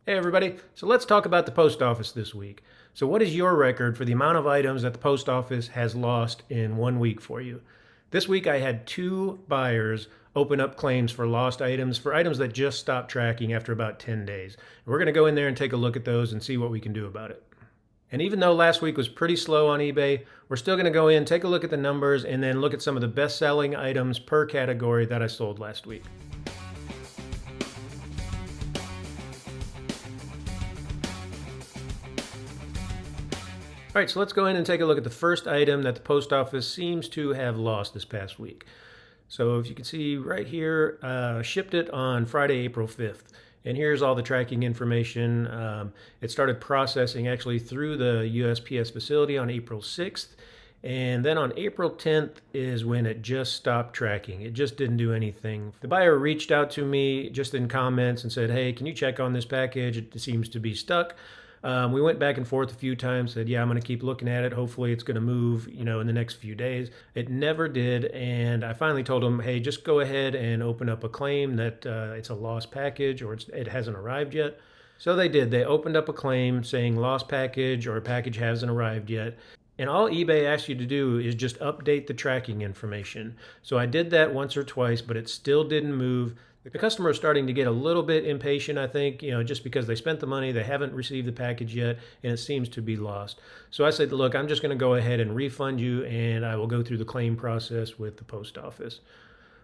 Hey everybody, so let's talk about the post office this week. So what is your record for the amount of items that the post office has lost in 1 week for you? This week I had 2 buyers open up claims for lost items, for items that just stopped tracking after about 10 days. We're going to go in there and take a look at those and see what we can do about it. And even though last week was pretty slow on eBay, we're still going to go in, take a look at the numbers, and then look at some of the best-selling items per category that I sold last week. All right, so let's go in and take a look at the first item that the post office seems to have lost this past week. So if you can see right here, shipped it on Friday, April 5th. And here's all the tracking information. It started processing actually through the USPS facility on April 6th. And then on April 10th is when it just stopped tracking. It just didn't do anything. The buyer reached out to me just in comments and said, hey, can you check on this package? It seems to be stuck. We went back and forth a few times, said, yeah, I'm going to keep looking at it. Hopefully it's going to move, in the next few days. It never did. And I finally told him, hey, just go ahead and open up a claim that it's a lost package or it hasn't arrived yet. So they did. They opened up a claim saying lost package or a package hasn't arrived yet. And all eBay asks you to do is just update the tracking information. So I did that once or twice, but it still didn't move. The customer is starting to get a little bit impatient, I think, just because they spent the money, they haven't received the package yet, and it seems to be lost. So I said, look, I'm just going to go ahead and refund you, and I will go through the claim process with the post office.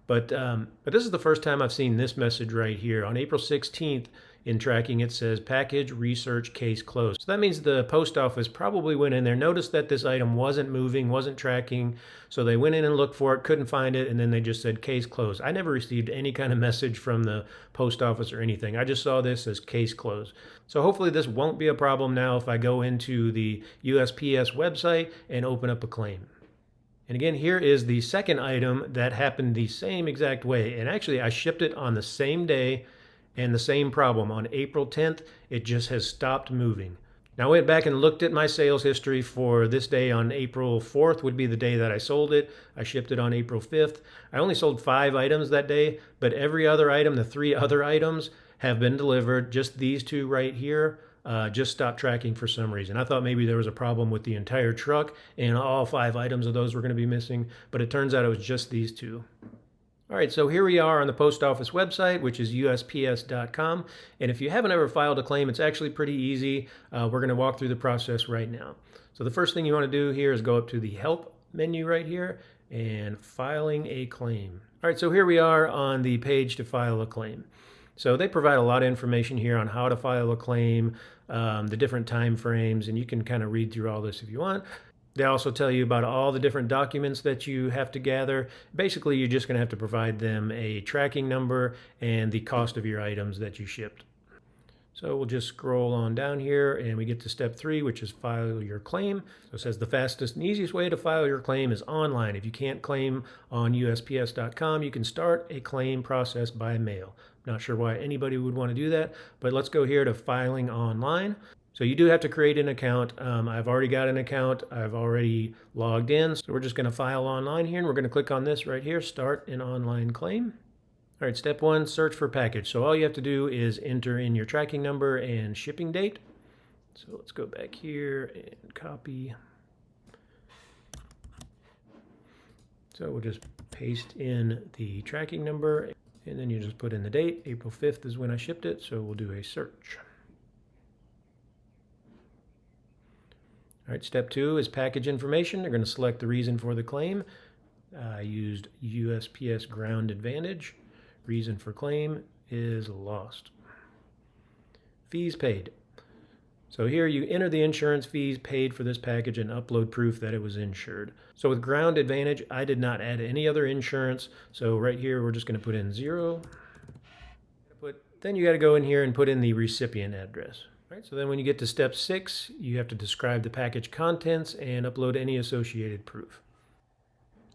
But this is the first time I've seen this message right here. On April 16th, in tracking, it says package research case closed. So that means the post office probably went in there, noticed that this item wasn't moving, wasn't tracking. So they went in and looked for it, couldn't find it, and then they just said case closed. I never received any kind of message from the post office or anything. I just saw this as case closed. So hopefully this won't be a problem now if I go into the USPS website and open up a claim. And again, here is the second item that happened the same exact way. And actually, I shipped it on the same day and the same problem. On April 10th, it just has stopped moving. Now, I went back and looked at my sales history for this day. On April 4th would be the day that I sold it. I shipped it on April 5th. I only sold 5 items that day, but every other item, the 3 other items, have been delivered. Just these 2 right here just stopped tracking for some reason. I thought maybe there was a problem with the entire truck and all 5 items of those were going to be missing, but it turns out it was just these 2. All right, so here we are on the post office website, which is USPS.com. And if you haven't ever filed a claim, it's actually pretty easy. We're going to walk through the process right now. So the first thing you want to do here is go up to the Help menu right here and Filing a Claim. All right, so here we are on the page to file a claim. So they provide a lot of information here on how to file a claim, the different time frames, and you can kind of read through all this if you want. They also tell you about all the different documents that you have to gather. Basically, you're just going to have to provide them a tracking number and the cost of your items that you shipped. So we'll just scroll on down here and we get to step 3, which is file your claim. So it says the fastest and easiest way to file your claim is online. If you can't claim on USPS.com, you can start a claim process by mail. Not sure why anybody would want to do that, but let's go here to filing online. So you do have to create an account. I've already got an account. I've already logged in. So we're just going to file online here, and we're going to click on this right here, Start an Online Claim. All right, step 1, search for package. So all you have to do is enter in your tracking number and shipping date. So let's go back here and copy. So we'll just paste in the tracking number, and then you just put in the date. April 5th is when I shipped it, so we'll do a search. All right, step 2 is package information. They're going to select the reason for the claim. I used USPS Ground Advantage. Reason for claim is lost. Fees paid. So here you enter the insurance fees paid for this package and upload proof that it was insured. So with Ground Advantage, I did not add any other insurance. So right here, we're just going to put in 0. Then you got to go in here and put in the recipient address. Right, so then when you get to step 6, you have to describe the package contents and upload any associated proof.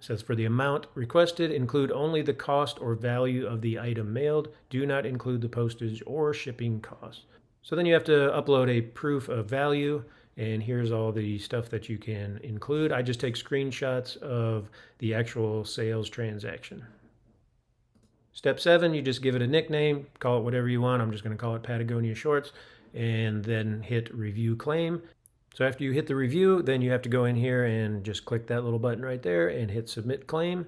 It says for the amount requested, include only the cost or value of the item mailed. Do not include the postage or shipping costs. So then you have to upload a proof of value, and here's all the stuff that you can include. I just take screenshots of the actual sales transaction. Step 7, you just give it a nickname, call it whatever you want. I'm just going to call it Patagonia Shorts, and then hit review claim. So after you hit the review, then you have to go in here and just click that little button right there and hit submit claim.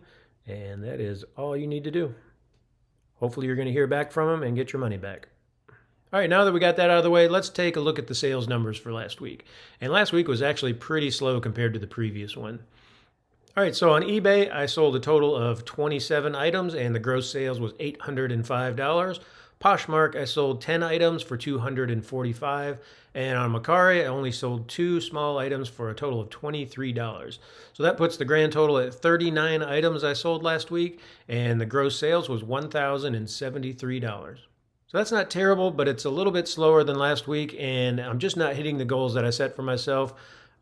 And that is all you need to do. Hopefully you're going to hear back from them and get your money back. All right, now that we got that out of the way, let's take a look at the sales numbers for last week. And last week was actually pretty slow compared to the previous one. All right, so on eBay, I sold a total of 27 items and the gross sales was $805. Poshmark, I sold 10 items for $245. And on Mercari, I only sold 2 small items for a total of $23. So that puts the grand total at 39 items I sold last week, and the gross sales was $1,073. So that's not terrible, but it's a little bit slower than last week, and I'm just not hitting the goals that I set for myself.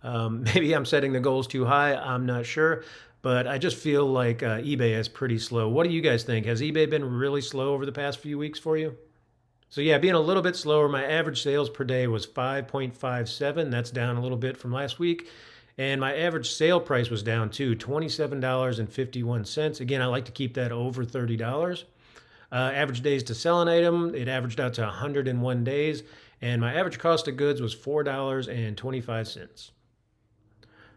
Maybe I'm setting the goals too high, I'm not sure, but I just feel like eBay is pretty slow. What do you guys think? Has eBay been really slow over the past few weeks for you? So yeah, being a little bit slower, my average sales per day was 5.57. That's down a little bit from last week. And my average sale price was down too, $27.51. Again, I like to keep that over $30. Average days to sell an item, it averaged out to 101 days. And my average cost of goods was $4.25.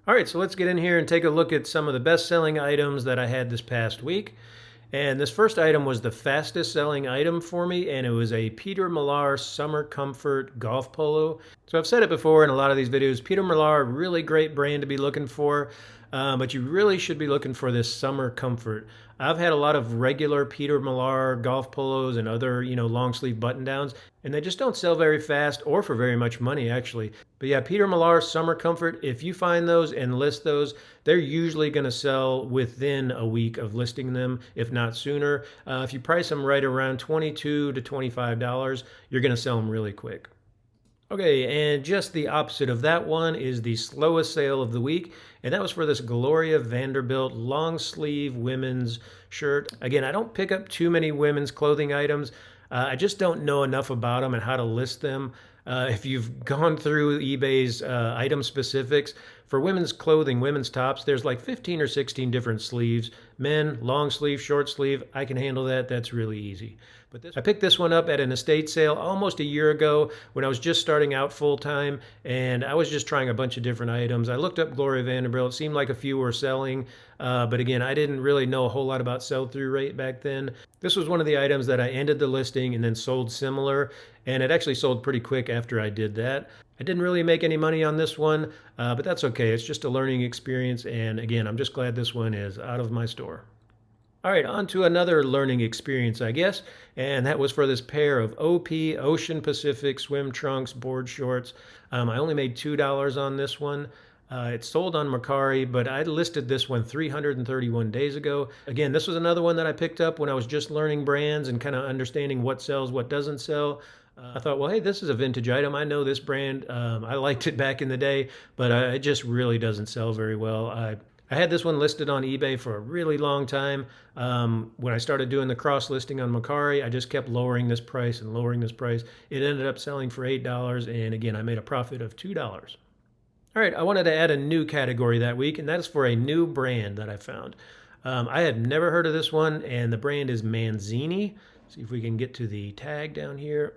All right, so let's get in here and take a look at some of the best-selling items that I had this past week. And this first item was the fastest selling item for me, and it was a Peter Millar Summer Comfort golf polo. So I've said it before in a lot of these videos, Peter Millar, really great brand to be looking for, but you really should be looking for this Summer Comfort. I've had a lot of regular Peter Millar golf polos and other, long sleeve button downs, and they just don't sell very fast or for very much money actually. But yeah, Peter Millar Summer Comfort, if you find those and list those, they're usually going to sell within a week of listing them, if not sooner. If you price them right around $22 to $25, you're going to sell them really quick. Okay, and just the opposite of that one is the slowest sale of the week, and that was for this Gloria Vanderbilt long sleeve women's shirt. Again, I don't pick up too many women's clothing items. I just don't know enough about them and how to list them. If you've gone through eBay's item specifics, for women's clothing, women's tops, there's like 15 or 16 different sleeves. Men, long sleeve, short sleeve, I can handle that. That's really easy. But I picked this one up at an estate sale almost a year ago when I was just starting out full time, and I was just trying a bunch of different items. I looked up Gloria Vanderbilt. It seemed like a few were selling, but again, I didn't really know a whole lot about sell-through rate back then. This was one of the items that I ended the listing and then sold similar, and it actually sold pretty quick after I did that. I didn't really make any money on this one, but that's okay. It's just a learning experience, and again, I'm just glad this one is out of my store. All right, on to another learning experience, I guess, and that was for this pair of OP Ocean Pacific swim trunks, board shorts. I only made $2 on this one. It sold on Mercari, but I listed this one 331 days ago. Again, this was another one that I picked up when I was just learning brands and kind of understanding what sells, what doesn't sell. I thought, well, hey, this is a vintage item. I know this brand. I liked it back in the day, but it just really doesn't sell very well. I had this one listed on eBay for a really long time. When I started doing the cross listing on Mercari, I just kept lowering this price and lowering this price. It ended up selling for $8, and again, I made a profit of $2. All right, I wanted to add a new category that week, and that is for a new brand that I found. I had never heard of this one, and the brand is Manzini. See if we can get to the tag down here.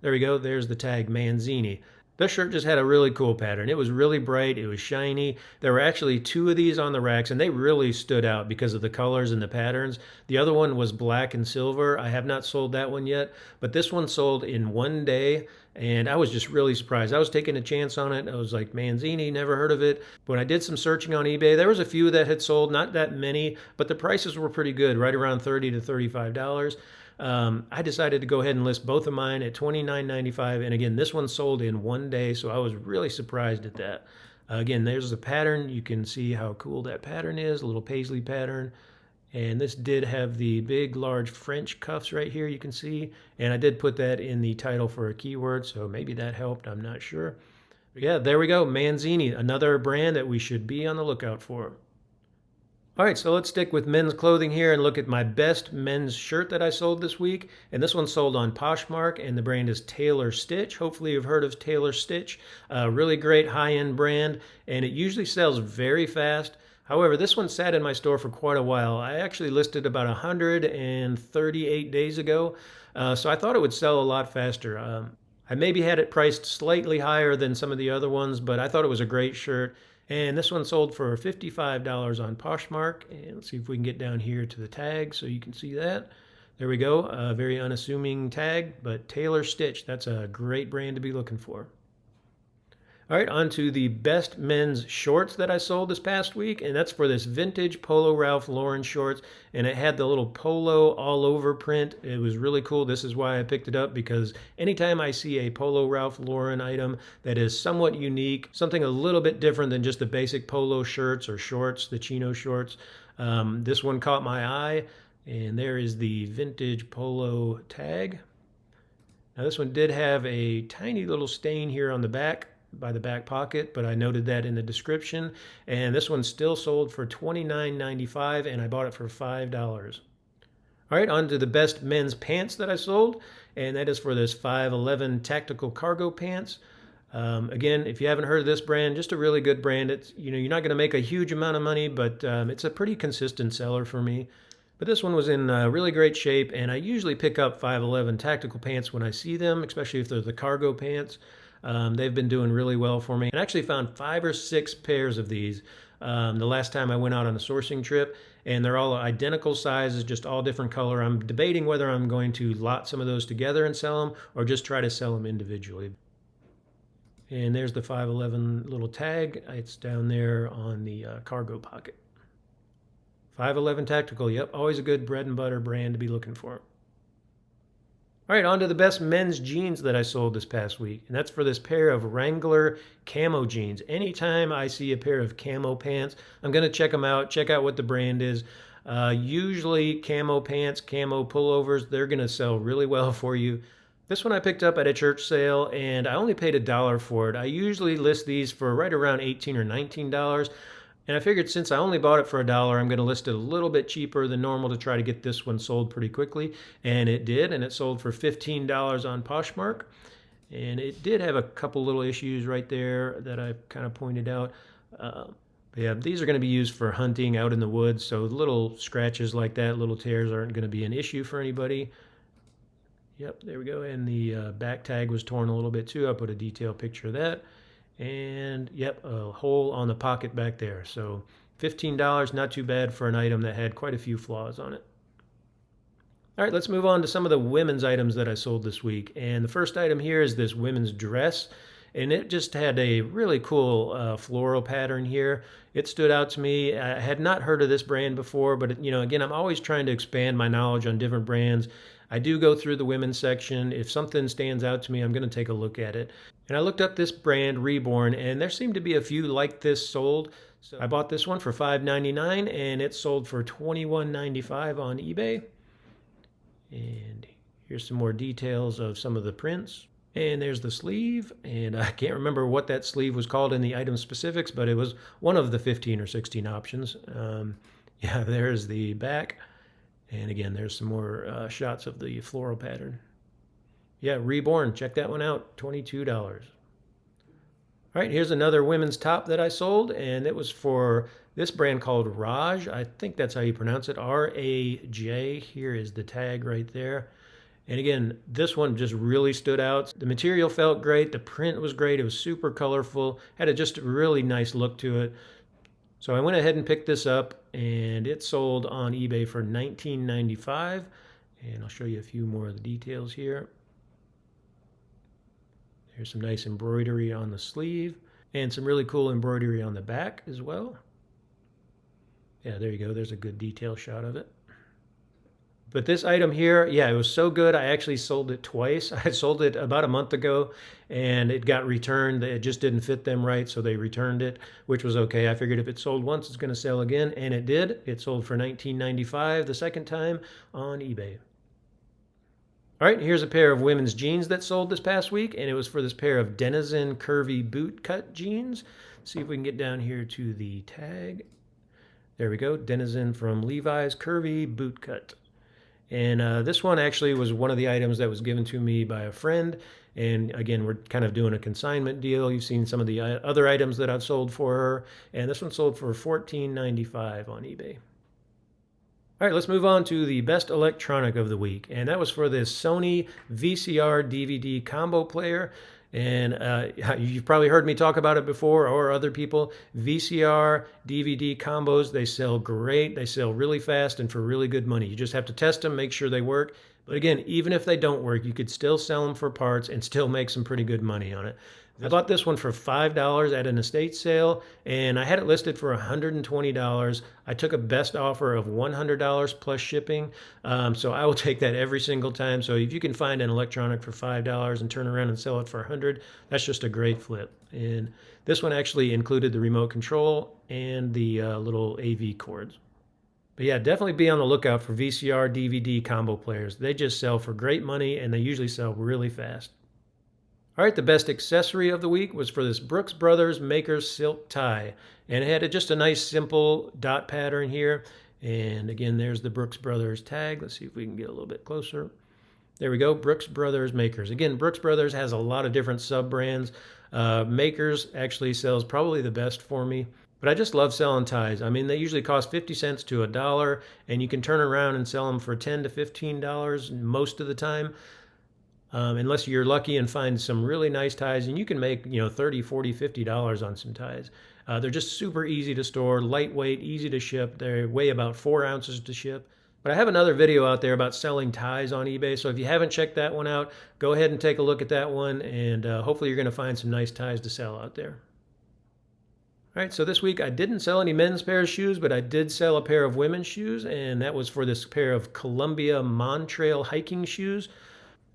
There we go. There's the tag, Manzini. This shirt just had a really cool pattern. It was really bright. It was shiny. There were actually 2 of these on the racks, and they really stood out because of the colors and the patterns. The other one was black and silver. I have not sold that one yet, but this one sold in one day, and I was just really surprised. I was taking a chance on it. I was like, Manzini, never heard of it. When I did some searching on eBay, there was a few that had sold, not that many, but the prices were pretty good, right around $30 to $35. I decided to go ahead and list both of mine at $29.95, and again, this one sold in one day, so I was really surprised at that. Again, there's the pattern. You can see how cool that pattern is, a little paisley pattern. And this did have the big, large French cuffs right here, you can see. And I did put that in the title for a keyword, so maybe that helped, I'm not sure. But yeah, there we go, Manzini, another brand that we should be on the lookout for. All right, so let's stick with men's clothing here and look at my best men's shirt that I sold this week. And this one sold on Poshmark, and the brand is Taylor Stitch. Hopefully you've heard of Taylor Stitch. A really great high-end brand, and it usually sells very fast. However, this one sat in my store for quite a while. I actually listed about 138 days ago, so I thought it would sell a lot faster. I maybe had it priced slightly higher than some of the other ones, but I thought it was a great shirt. And this one sold for $55 on Poshmark. And let's see if we can get down here to the tag so you can see that. There we go, a very unassuming tag, but Tailor Stitch, that's a great brand to be looking for. All right, on to the best men's shorts that I sold this past week, and that's for this vintage Polo Ralph Lauren shorts, and it had the little polo all over print. It was really cool. This is why I picked it up, because anytime I see a Polo Ralph Lauren item that is somewhat unique, something a little bit different than just the basic polo shirts or shorts, the chino shorts, this one caught my eye, and there is the vintage polo tag. Now this one did have a tiny little stain here on the back, by the back pocket, but I noted that in the description. And this one still sold for $29.95, and I bought it for $5. All right, on to the best men's pants that I sold, and that is for this 511 tactical cargo pants. Again, if you haven't heard of this brand, just a really good brand. It's, you know, you're not going to make a huge amount of money, but it's a pretty consistent seller for me. But this one was in really great shape, and I usually pick up 511 tactical pants when I see them, especially if they're the cargo pants. They've been doing really well for me. And I actually found 5 or 6 pairs of these the last time I went out on a sourcing trip, and they're all identical sizes, just all different color. I'm debating whether I'm going to lot some of those together and sell them, or just try to sell them individually. And there's the 511 little tag. It's down there on the cargo pocket. 511 Tactical, yep, always a good bread and butter brand to be looking for. All right, on to the best men's jeans that I sold this past week, and that's for this pair of Wrangler camo jeans. Anytime I see a pair of camo pants, I'm going to check them out, check out what the brand is. Usually camo pants, camo pullovers, they're going to sell really well for you. This one I picked up at a church sale, and I only paid $1 for it. I usually list these for right around $18 or $19. And I figured since I only bought it for $1, I'm going to list it a little bit cheaper than normal to try to get this one sold pretty quickly. And it did, and it sold for $15 on Poshmark. And it did have a couple little issues right there that I kind of pointed out. But yeah, these are going to be used for hunting out in the woods, so little scratches like that, little tears aren't going to be an issue for anybody. Yep, there we go. And the back tag was torn a little bit too. I put a detailed picture of that. And yep, a hole on the pocket back there. So $15, not too bad for an item that had quite a few flaws on it. All right, let's move on to some of the women's items that I sold this week. And the first item here is this women's dress. And it just had a really cool floral pattern here. It stood out to me. I had not heard of this brand before, but you know, again, I'm always trying to expand my knowledge on different brands. I do go through the women's section. If something stands out to me, I'm going to take a look at it. And I looked up this brand, Reborn, and there seemed to be a few like this sold. So I bought this one for $5.99, and it sold for $21.95 on eBay. And here's some more details of some of the prints. And there's the sleeve, and I can't remember what that sleeve was called in the item specifics, but it was one of the 15 or 16 options. Yeah, there's the back. And again, there's some more shots of the floral pattern. Yeah, Reborn, check that one out, $22. All right, here's another women's top that I sold, and it was for this brand called Raj. I think that's how you pronounce it, R-A-J. Here is the tag right there. And again, this one just really stood out. The material felt great, the print was great, it was super colorful, had just a really nice look to it. So I went ahead and picked this up, and it sold on eBay for $19.95. And I'll show you a few more of the details here. There's some nice embroidery on the sleeve, and some really cool embroidery on the back as well. Yeah, there you go. There's a good detail shot of it. But this item here, yeah, it was so good, I actually sold it twice. I sold it about a month ago, and it got returned. It just didn't fit them right, so they returned it, which was okay. I figured if it sold once, it's going to sell again, and it did. It sold for $19.95 the second time on eBay. All right, here's a pair of women's jeans that sold this past week, and it was for this pair of Denizen curvy boot cut jeans. Let's see if we can get down here to the tag. There we go, Denizen from Levi's curvy boot cut. And this one actually was one of the items that was given to me by a friend, And again, we're kind of doing a consignment deal. You've seen some of the other items that I've sold for her, and this one sold for $14.95 on eBay. All right, let's move on to the best electronic of the week, and that was for this Sony VCR DVD combo player. And you've probably heard me talk about it before, or other people. VCR DVD combos, they sell great. They sell really fast and for really good money. You just have to test them, make sure they work. But again, even if they don't work, you could still sell them for parts and still make some pretty good money on it. I bought this one for $5 at an estate sale, and I had it listed for $120. I took a best offer of $100 plus shipping, so I will take that every single time. So if you can find an electronic for $5 and turn around and sell it for $100, that's just a great flip. And this one actually included the remote control and the little AV cords. But yeah, definitely be on the lookout for VCR DVD combo players. They just sell for great money, and they usually sell really fast. All right, the best accessory of the week was for this Brooks Brothers Maker's Silk Tie. And it had just a nice simple dot pattern here. And again, there's the Brooks Brothers tag. Let's see if we can get a little bit closer. There we go, Brooks Brothers Makers. Again, Brooks Brothers has a lot of different sub-brands. Makers actually sells probably the best for me. But I just love selling ties. I mean, they usually cost 50 cents to $1, and you can turn around and sell them for $10 to $15 most of the time. Unless you're lucky and find some really nice ties, and you can make, $30, $40, $50 on some ties. They're just super easy to store, lightweight, easy to ship. They weigh about 4 ounces to ship. But I have another video out there about selling ties on eBay, so if you haven't checked that one out, go ahead and take a look at that one, and hopefully you're going to find some nice ties to sell out there. All right, so this week I didn't sell any men's pair of shoes, but I did sell a pair of women's shoes, and that was for this pair of Columbia Montrail hiking shoes.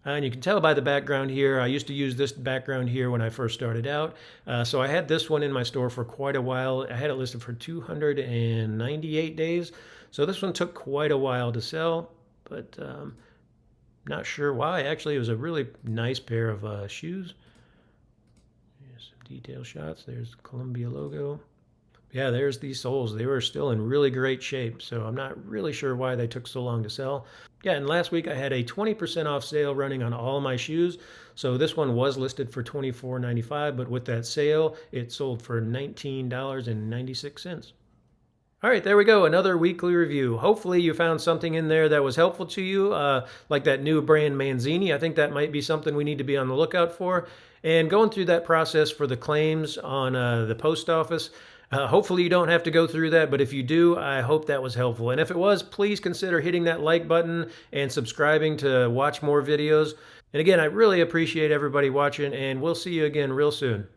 And you can tell by the background here, I used to use this background here when I first started out. So I had this one in my store for quite a while. I had it listed for 298 days. So this one took quite a while to sell, but not sure why. Actually, it was a really nice pair of shoes. Here's some detail shots. There's the Columbia logo. Yeah, there's these soles. They were still in really great shape, so I'm not really sure why they took so long to sell. Yeah, and last week I had a 20% off sale running on all my shoes. So this one was listed for $24.95, but with that sale, it sold for $19.96. All right, there we go. Another weekly review. Hopefully you found something in there that was helpful to you, like that new brand Manzini. I think that might be something we need to be on the lookout for. And going through that process for the claims on the post office, hopefully you don't have to go through that, but if you do, I hope that was helpful. And if it was, please consider hitting that like button and subscribing to watch more videos. And again, I really appreciate everybody watching, and we'll see you again real soon.